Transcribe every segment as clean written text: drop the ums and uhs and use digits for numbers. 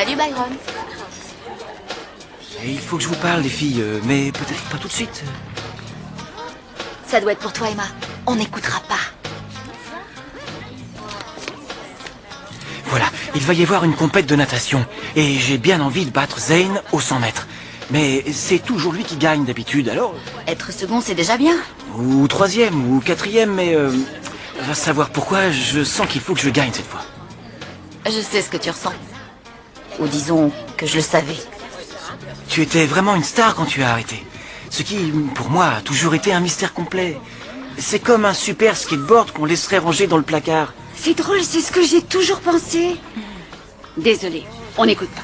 Salut Byron. Et il faut que je vous parle, les filles, mais peut-être pas tout de suite. Ça doit être pour toi, Emma. On n'écoutera pas. Voilà, il va y avoir une compète de natation. Et j'ai bien envie de battre Zane au 100 mètres. Mais c'est toujours lui qui gagne d'habitude, alors... Être second, c'est déjà bien. Ou troisième, ou quatrième, mais... va savoir pourquoi, je sens qu'il faut que je gagne cette fois. Je sais ce que tu ressens. Ou disons que je le savais. Tu étais vraiment une star quand tu as arrêté. Ce qui, pour moi, a toujours été un mystère complet. C'est comme un super skateboard qu'on laisserait ranger dans le placard. C'est drôle, c'est ce que j'ai toujours pensé. Désolée, on n'écoute pas.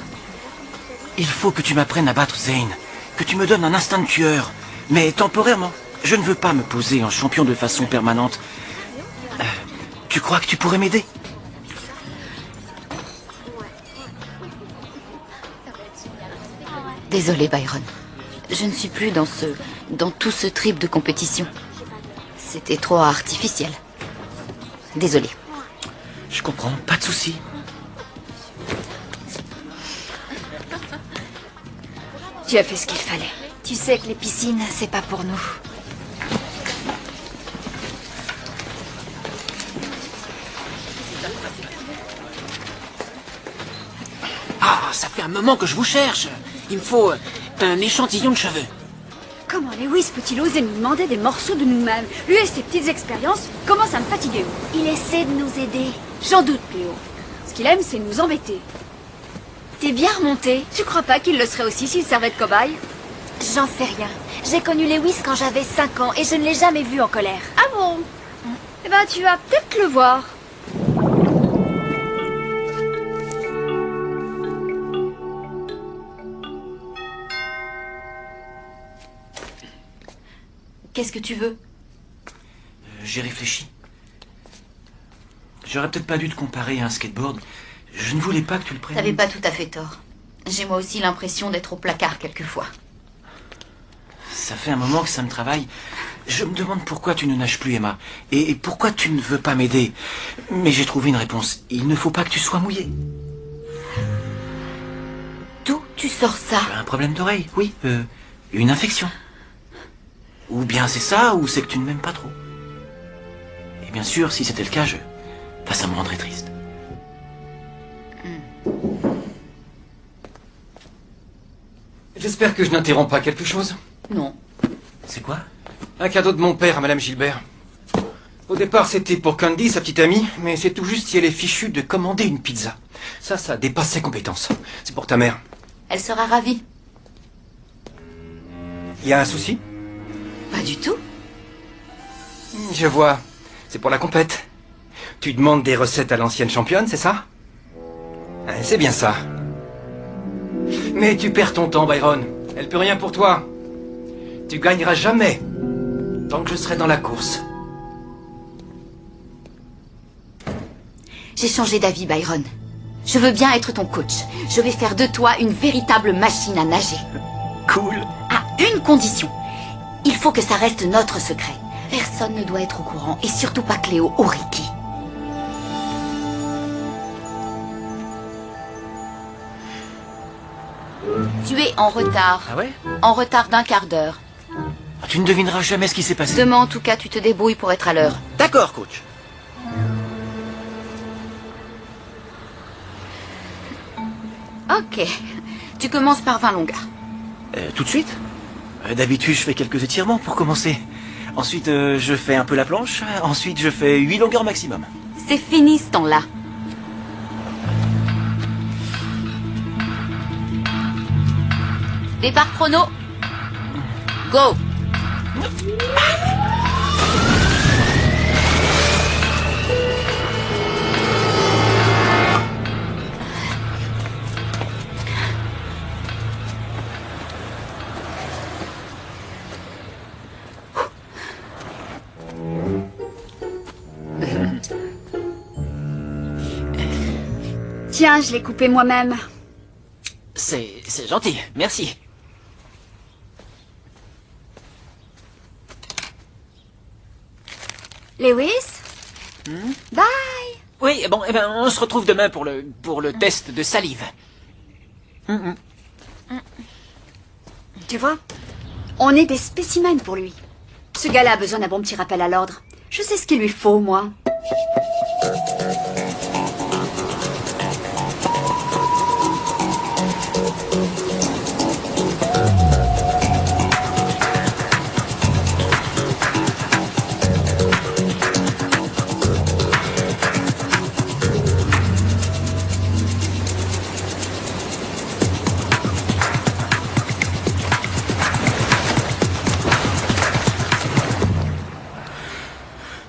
Il faut que tu m'apprennes à battre Zane. Que tu me donnes un instinct de tueur. Mais temporairement. Je ne veux pas me poser en champion de façon permanente. Tu crois que tu pourrais m'aider ? Désolée, Byron. Je ne suis plus dans tout ce trip de compétition. C'était trop artificiel. Désolée. Je comprends, pas de souci. Tu as fait ce qu'il fallait. Tu sais que les piscines, c'est pas pour nous. Ah, ça fait un moment que je vous cherche. Il me faut un échantillon de cheveux. Comment Lewis peut-il oser nous demander des morceaux de nous-mêmes? Lui et ses petites expériences commencent à me fatiguer. Il essaie de nous aider. J'en doute, Cléo. Ce qu'il aime, c'est nous embêter. T'es bien remonté. Tu crois pas qu'il le serait aussi s'il servait de cobaye? J'en sais rien. J'ai connu Lewis quand j'avais 5 ans et je ne l'ai jamais vu en colère. Ah bon? Eh ben, tu vas peut-être le voir. Qu'est-ce que tu veux? J'ai réfléchi. J'aurais peut-être pas dû te comparer à un skateboard. Je ne voulais pas que tu le prennes. T'avais pas tout à fait tort. J'ai moi aussi l'impression d'être au placard quelquefois. Ça fait un moment que ça me travaille. Je me demande pourquoi tu ne nages plus, Emma. Et pourquoi tu ne veux pas m'aider. Mais j'ai trouvé une réponse. Il ne faut pas que tu sois mouillée. D'où tu sors ça? Un problème d'oreille, oui. Une infection. Ou bien c'est ça, ou c'est que tu ne m'aimes pas trop. Et bien sûr, si c'était le cas, ça me rendrait triste. J'espère que je n'interromps pas quelque chose. Non. C'est quoi? Un cadeau de mon père à Madame Gilbert. Au départ, c'était pour Candy, sa petite amie, mais c'est tout juste si elle est fichue de commander une pizza. Ça dépasse ses compétences. C'est pour ta mère. Elle sera ravie. Il y a un souci? Pas du tout. Je vois. C'est pour la compète. Tu demandes des recettes à l'ancienne championne, c'est ça? C'est bien ça. Mais tu perds ton temps, Byron. Elle peut rien pour toi. Tu gagneras jamais tant que je serai dans la course. J'ai changé d'avis, Byron. Je veux bien être ton coach. Je vais faire de toi une véritable machine à nager. Cool. À une condition. Il faut que ça reste notre secret. Personne ne doit être au courant, et surtout pas Cléo ou Ricky. Tu es en retard. Ah ouais? En retard d'un quart d'heure. Tu ne devineras jamais ce qui s'est passé. Demain, en tout cas, tu te débrouilles pour être à l'heure. D'accord, coach. Ok. Tu commences par 20 longueurs. Tout de suite? D'habitude, je fais quelques étirements pour commencer. Ensuite, je fais un peu la planche. Ensuite, je fais 8 longueurs maximum. C'est fini ce temps-là. Départ chrono. Go. Tiens, je l'ai coupé moi-même. C'est gentil, merci. Lewis? Bye! Oui, bon, eh ben, on se retrouve demain pour le test de salive. Tu vois, on est des spécimens pour lui. Ce gars-là a besoin d'un bon petit rappel à l'ordre. Je sais ce qu'il lui faut, moi.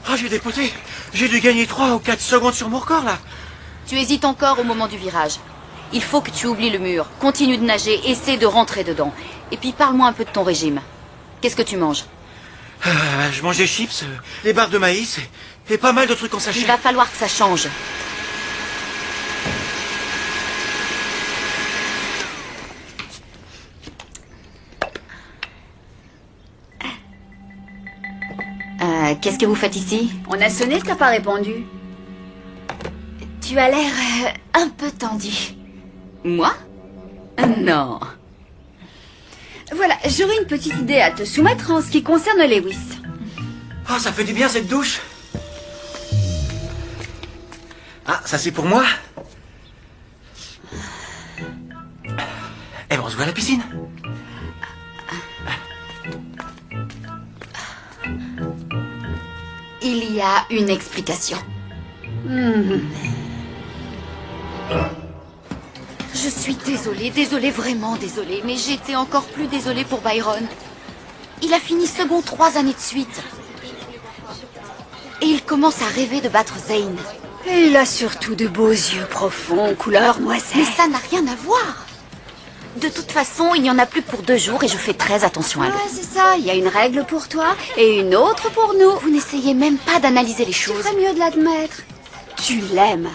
Ah, j'ai dépoté. J'ai dû gagner 3 ou 4 secondes sur mon record, là. Tu hésites encore au moment du virage. Il faut que tu oublies le mur. Continue de nager, essaie de rentrer dedans. Et puis parle-moi un peu de ton régime. Qu'est-ce que tu manges? Je mange des chips, des barres de maïs et pas mal de trucs en sachet. Il va falloir que ça change. Qu'est-ce que vous faites ici? On a sonné, t'as pas répondu. Tu as l'air un peu tendu. Moi? Non. Voilà, j'aurais une petite idée à te soumettre en ce qui concerne Lewis. Ah, ça fait du bien cette douche. Ah, ça c'est pour moi. Eh ben, on se voit à la piscine. Il y a une explication. Je suis désolée, vraiment désolée, mais j'étais encore plus désolée pour Byron. Il a fini second 3 années de suite. Et il commence à rêver de battre Zane. Et il a surtout de beaux yeux profonds, couleur Mais moisette. ça n'a rien à voir. De toute façon, il n'y en a plus pour 2 jours et je fais très attention à lui. Ouais, c'est ça. Il y a une règle pour toi et une autre pour nous. Vous n'essayez même pas d'analyser les Tu choses. ferais mieux de l'admettre. Tu l'aimes.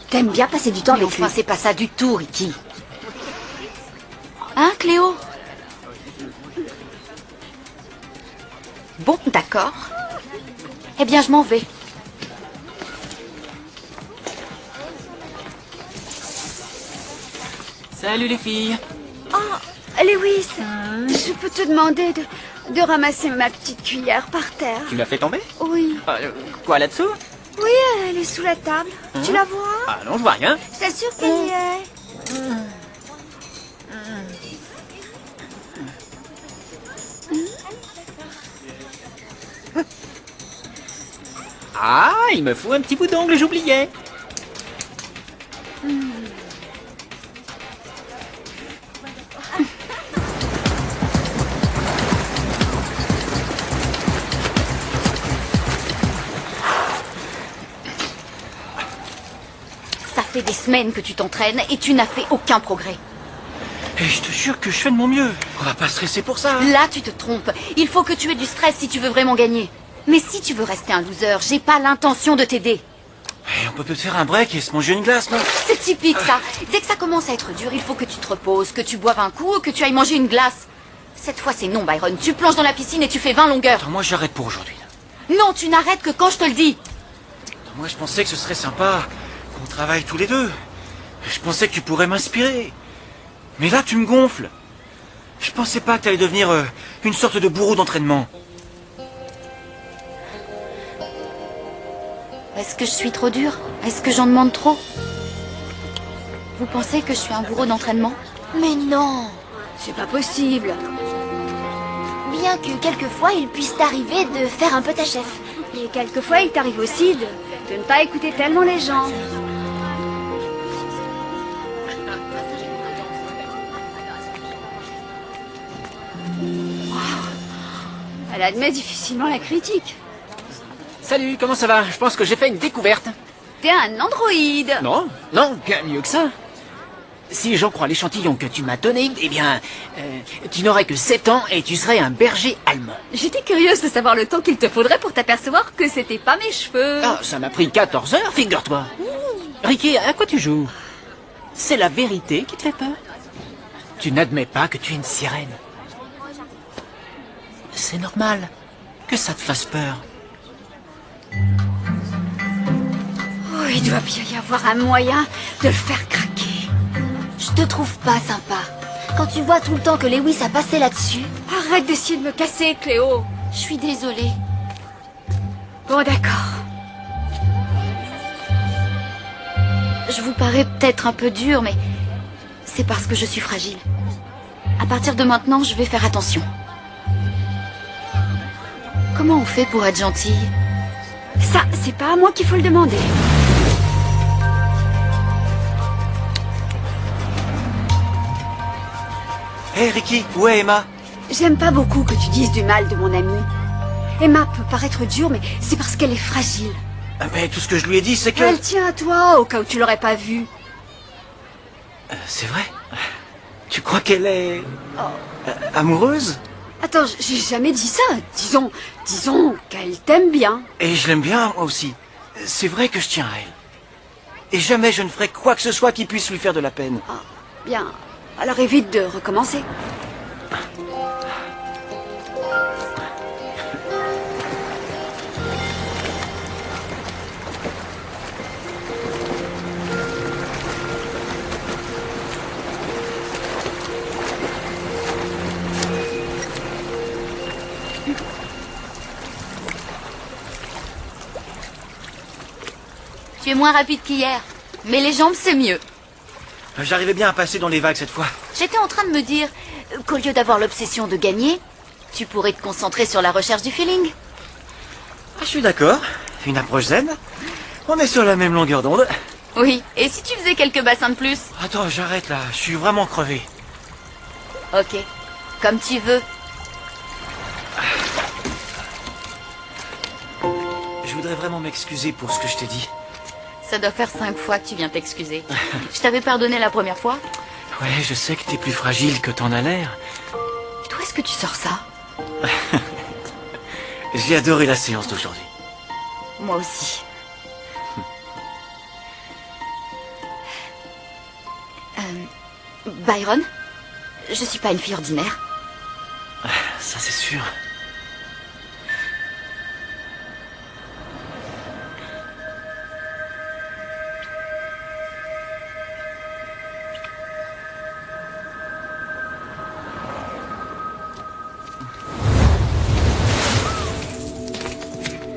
T'aimes bien passer du temps Mais avec lui. enfin, c'est pas ça du tout, Ricky. Hein, Cléo? Bon, d'accord. Eh bien, je m'en vais. Salut les filles. Oh, Lewis, je peux te demander de ramasser ma petite cuillère par terre? Tu l'as fait tomber? Oui. Quoi là-dessous? Oui, elle est sous la table. Tu la vois? Ah non, je vois rien. Je t'assure qu'elle y est. Ah, il me faut un petit bout d'ongle, j'oubliais. Ça fait des semaines que tu t'entraînes et tu n'as fait aucun progrès. Et je te jure que je fais de mon mieux. On va pas stresser pour ça. Là, tu te trompes. Il faut que tu aies du stress si tu veux vraiment gagner. Mais si tu veux rester un loser, j'ai pas l'intention de t'aider. Et on peut peut-être faire un break et se manger une glace, non? C'est typique, ça. Dès que ça commence à être dur, il faut que tu te reposes, que tu boives un coup ou que tu ailles manger une glace. Cette fois, c'est non, Byron. Tu plonges dans la piscine et tu fais 20 longueurs. Attends, moi j'arrête pour aujourd'hui. Non, tu n'arrêtes que quand je te le dis. Attends, moi je pensais que ce serait sympa qu'on travaille tous les deux. Je pensais que tu pourrais m'inspirer. Mais là, tu me gonfles. Je pensais pas que t'allais devenir une sorte de bourreau d'entraînement. Est-ce que je suis trop dure? Est-ce que j'en demande trop? Vous pensez que je suis un bourreau d'entraînement? Mais non! C'est pas possible. Bien que quelquefois il puisse t'arriver de faire un peu ta chef. Et quelquefois, il t'arrive aussi de ne pas écouter tellement les gens. Elle admet difficilement la critique. Salut, comment ça va? Je pense que j'ai fait une découverte. T'es un androïde. Non, non, bien mieux que ça. Si j'en crois l'échantillon que tu m'as donné, eh bien, tu n'aurais que 7 ans et tu serais un berger allemand. J'étais curieuse de savoir le temps qu'il te faudrait pour t'apercevoir que c'était pas mes cheveux. Ah, ça m'a pris 14 heures, figure-toi. Ricky, à quoi tu joues? C'est la vérité qui te fait peur? Tu n'admets pas que tu es une sirène. C'est normal que ça te fasse peur. Oh, il doit bien y avoir un moyen de le faire craquer. Je Je te trouve pas sympa. Quand tu vois tout le temps que Lewis a passé là-dessus. Arrête d'essayer de me casser, Cléo. Je suis désolée. Bon, d'accord. Je vous parais peut-être un peu dur, mais c'est parce que je suis fragile. À partir de maintenant, je vais faire attention. Comment on fait pour être gentille? Ça, c'est pas à moi qu'il faut le demander. Hé Ricky, où est Emma? J'aime pas beaucoup que tu dises du mal de mon amie. Emma peut paraître dure, mais c'est parce qu'elle est fragile. Mais tout ce que je lui ai dit, c'est que... Elle tient à toi, au cas où tu l'aurais pas vue. C'est vrai? Tu crois qu'elle est... amoureuse? Attends, j'ai jamais dit ça. Disons qu'elle t'aime bien. Et je l'aime bien, moi aussi. C'est vrai que je tiens à elle. Et jamais je ne ferai quoi que ce soit qui puisse lui faire de la peine. Ah, bien. Alors évite de recommencer. Tu es moins rapide qu'hier. Mais les jambes, c'est mieux. J'arrivais bien à passer dans les vagues cette fois. J'étais en train de me dire qu'au lieu d'avoir l'obsession de gagner, tu pourrais te concentrer sur la recherche du feeling. Je suis d'accord. Une approche zen. On est sur la même longueur d'onde. Oui, et si tu faisais quelques bassins de plus? Attends, j'arrête là. Je suis vraiment crevé. Ok, comme tu veux. Je voudrais vraiment m'excuser pour ce que je t'ai dit. Ça doit faire 5 fois que tu viens t'excuser. Je t'avais pardonné la première fois. Ouais, je sais que t'es plus fragile que t'en as l'air. D'où est-ce que tu sors ça? J'ai adoré la séance d'aujourd'hui. Moi aussi. Byron, je suis pas une fille ordinaire. Ça, c'est sûr.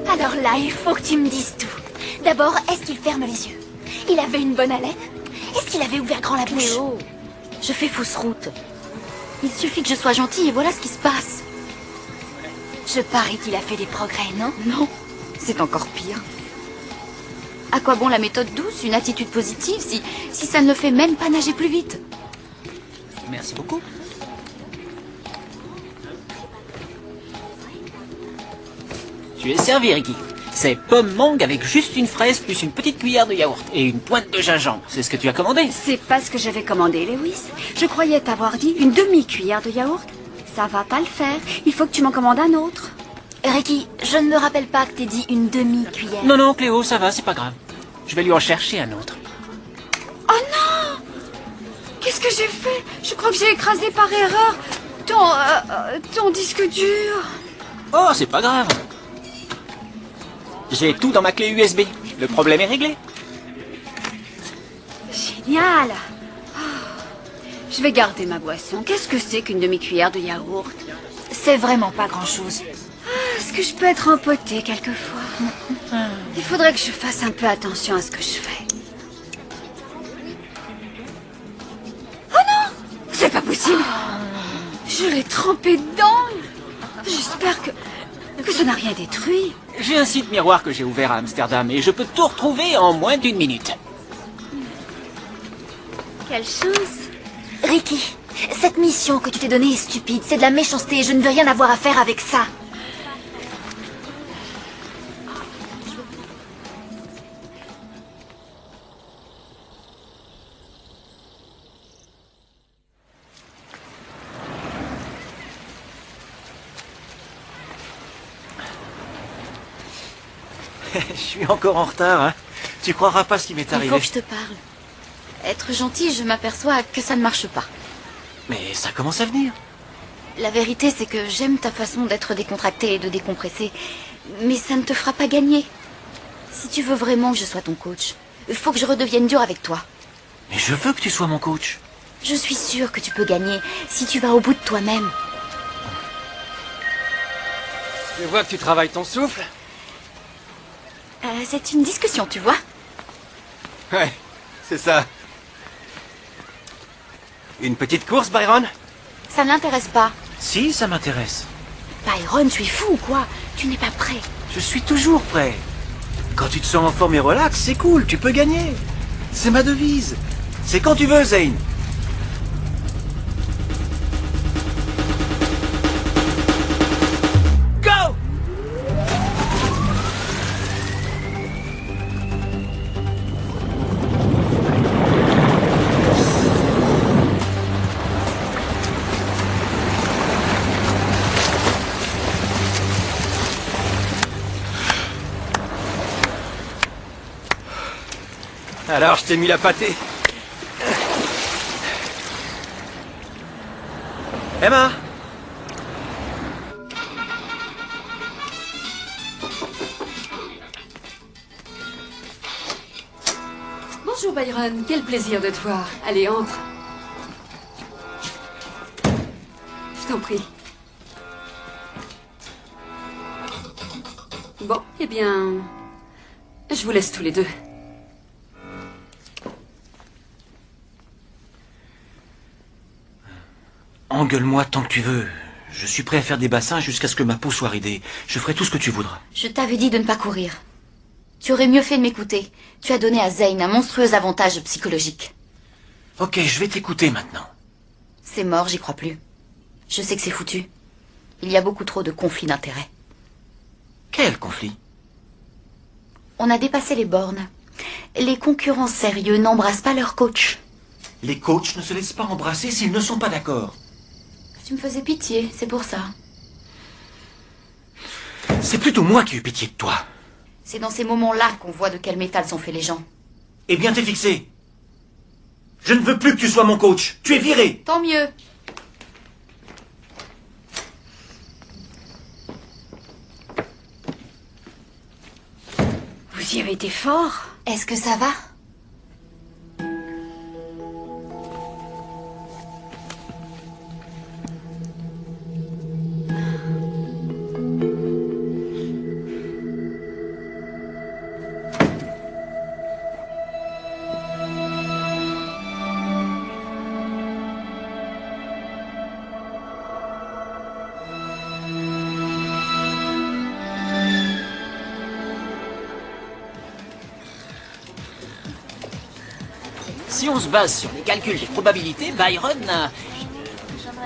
Alors là, il faut que tu me dises tout. D'abord, est-ce qu'il ferme les yeux? Il avait une bonne haleine? Est-ce qu'il avait ouvert grand la bouche? Cléo, je fais fausse route. Il suffit que je sois gentille et voilà ce qui se passe. Je parie qu'il a fait des progrès, non? Non, c'est encore pire. À quoi bon la méthode douce, une attitude positive, si ça ne le fait même pas nager plus vite? Merci beaucoup. Tu es servi, Ricky. C'est pomme mangue avec juste une fraise plus une petite cuillère de yaourt et une pointe de gingembre. C'est ce que tu as commandé? C'est pas ce que j'avais commandé, Lewis. Je croyais t'avoir dit une demi-cuillère de yaourt. Ça va pas le faire. Il faut que tu m'en commandes un autre. Ricky, je ne me rappelle pas que t'aies dit une demi-cuillère. Non, non, Cléo, ça va, c'est pas grave. Je vais lui en chercher un autre. Oh non! Qu'est-ce que j'ai fait? Je crois que j'ai écrasé par erreur ton disque dur. Oh, c'est pas grave. J'ai tout dans ma clé USB. Le problème est réglé. Génial! Oh, je vais garder ma boisson. Qu'est-ce que c'est qu'une demi-cuillère de yaourt? C'est vraiment pas grand-chose. Est-ce que je peux être empotée quelquefois? Il faudrait que je fasse un peu attention à ce que je fais. Oh non! C'est pas possible! Je l'ai trempé dedans! J'espère que ça n'a rien détruit. J'ai un site miroir que j'ai ouvert à Amsterdam et je peux tout retrouver en moins d'1 minute. Quelle chance! Ricky, cette mission que tu t'es donnée est stupide. C'est de la méchanceté et je ne veux rien avoir à faire avec ça. Je suis encore en retard, hein. Tu croiras pas ce qui m'est Il arrivé. faut que je te parle. Être gentille, je m'aperçois que ça ne marche pas. Mais ça commence à venir. La vérité, c'est que j'aime ta façon d'être décontractée et de décompresser. Mais ça ne te fera pas gagner. Si tu veux vraiment que je sois ton coach, il faut que je redevienne dur avec toi. Mais je veux que tu sois mon coach. Je suis sûre que tu peux gagner si tu vas au bout de toi-même. Je vois que tu travailles ton souffle. C'est une discussion, tu vois. Ouais, c'est ça. Une petite course, Byron? Ça ne l'intéresse pas. Si, ça m'intéresse. Byron, tu es fou ou quoi? Tu n'es pas prêt. Je suis toujours prêt. Quand tu te sens en forme et relax, c'est cool, tu peux gagner. C'est ma devise. C'est quand tu veux, Zane. Go! Alors, je t'ai mis la pâtée. Emma! Bonjour Byron, quel plaisir de te voir. Allez, entre. Je t'en prie. Bon, eh bien... Je vous laisse tous les deux. Engueule-moi tant que tu veux. Je suis prêt à faire des bassins jusqu'à ce que ma peau soit ridée. Je ferai tout ce que tu voudras. Je t'avais dit de ne pas courir. Tu aurais mieux fait de m'écouter. Tu as donné à Zane un monstrueux avantage psychologique. Ok, je vais t'écouter maintenant. C'est mort, j'y crois plus. Je sais que c'est foutu. Il y a beaucoup trop de conflits d'intérêts. Quel conflit? On a dépassé les bornes. Les concurrents sérieux n'embrassent pas leur coach. Les coachs ne se laissent pas embrasser s'ils ne sont pas d'accord. Tu me faisais pitié, c'est pour ça. C'est plutôt moi qui ai eu pitié de toi. C'est dans ces moments-là qu'on voit de quel métal sont faits les gens. Eh bien, t'es fixé. Je ne veux plus que tu sois mon coach. Tu es viré. Tant mieux. Vous y avez été fort. Est-ce que ça va? Si on se base sur les calculs des probabilités, Byron n'a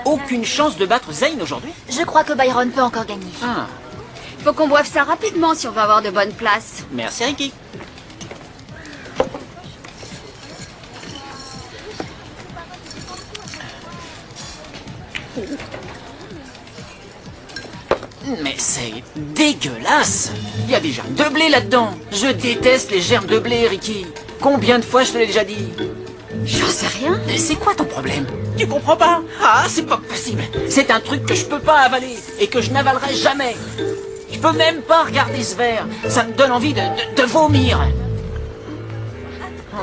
aucune chance de battre Zane aujourd'hui. Je crois que Byron peut encore gagner. Ah, Faut qu'on boive ça rapidement si on veut avoir de bonnes places. merci Ricky. Mais c'est dégueulasse. Il y a des germes de blé là-dedans. Je déteste les germes de blé, Ricky. Combien de fois je te l'ai déjà dit? J'en sais rien. C'est quoi ton problème? Tu comprends pas? Ah, c'est pas possible. C'est un truc que je peux pas avaler et que je n'avalerai jamais. Je peux même pas regarder ce verre. Ça me donne envie de vomir. Oh.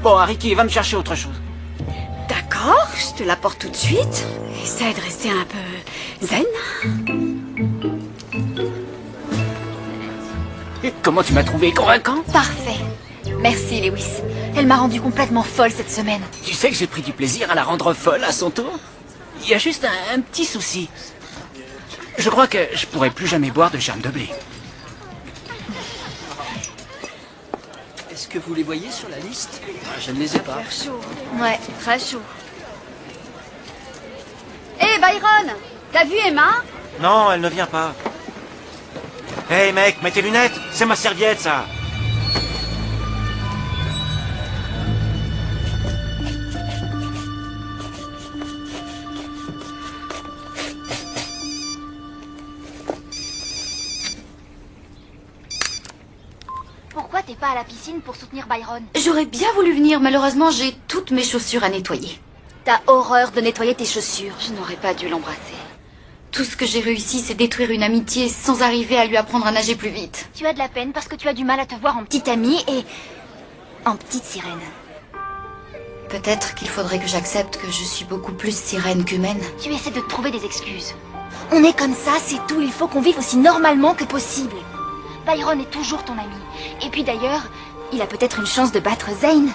Bon, Ricky, va me chercher autre chose. D'accord, je te l'apporte tout de suite. Essaye de rester un peu zen. Et comment tu m'as trouvé convaincant? Parfait. Merci, Lewis. Elle m'a rendue complètement folle cette semaine. Tu sais que j'ai pris du plaisir à la rendre folle à son tour. Il y a juste un petit souci. Je crois que je pourrai plus jamais boire de germes de blé. Est-ce que vous les voyez sur la liste? Je ne les ai pas. Chaud. Ouais. Très chaud. Hé, Byron, t'as vu Emma? Non, elle ne vient pas. Hey mec, mets tes lunettes. C'est ma serviette, ça. Pourquoi t'es pas à la piscine pour soutenir Byron? J'aurais bien voulu venir, malheureusement j'ai toutes mes chaussures à nettoyer. T'as horreur de nettoyer tes chaussures. Je n'aurais pas dû l'embrasser. Tout ce que j'ai réussi, c'est détruire une amitié sans arriver à lui apprendre à nager plus vite. Tu as de la peine parce que tu as du mal à te voir en petite amie et en petite sirène. Peut-être qu'il faudrait que j'accepte que je suis beaucoup plus sirène qu'humaine. Tu essaies de te trouver des excuses. On est comme ça, c'est tout. Il faut qu'on vive aussi normalement que possible. Byron est toujours ton ami. Et puis d'ailleurs, il a peut-être une chance de battre Zane.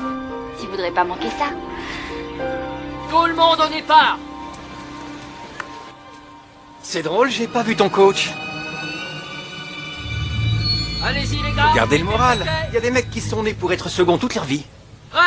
Tu voudrais pas manquer ça? Tout le monde au départ. C'est drôle, j'ai pas vu ton coach. Allez-y les gars. Gardez le moral. Il y a des mecs qui sont nés pour être second toute leur vie. Ouais.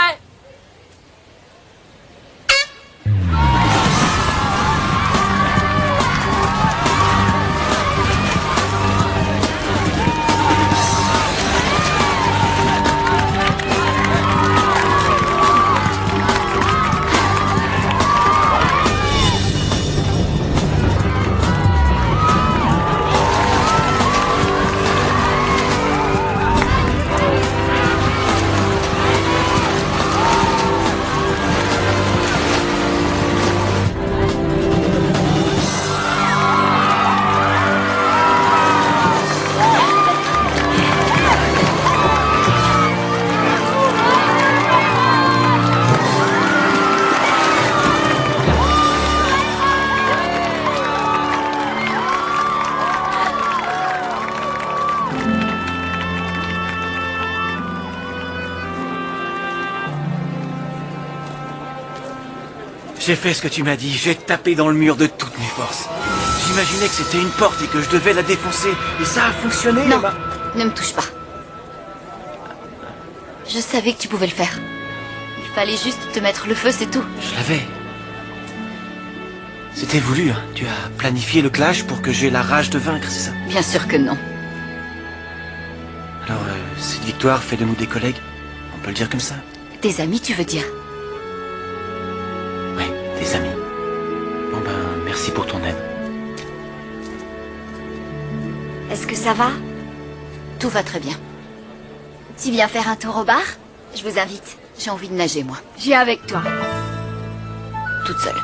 J'ai fait ce que tu m'as dit, j'ai tapé dans le mur de toutes mes forces. J'imaginais que c'était une porte et que je devais la défoncer. Et ça a fonctionné. Non, Emma. ne me touche pas. Je savais que tu pouvais le faire. Il fallait juste te mettre le feu, c'est tout. Je l'avais. C'était voulu, hein. Tu as planifié le clash pour que j'aie la rage de vaincre, c'est ça? Bien sûr que non. Alors, cette victoire fait de nous des collègues? On peut le dire comme ça? Des amis, tu veux dire? Oui, des amis. Bon ben, merci pour ton aide. Est-ce que ça va? Tout va très bien. Tu viens faire un tour au bar? Je vous invite. J'ai envie de nager, moi. J'ai avec toi. Toute seule.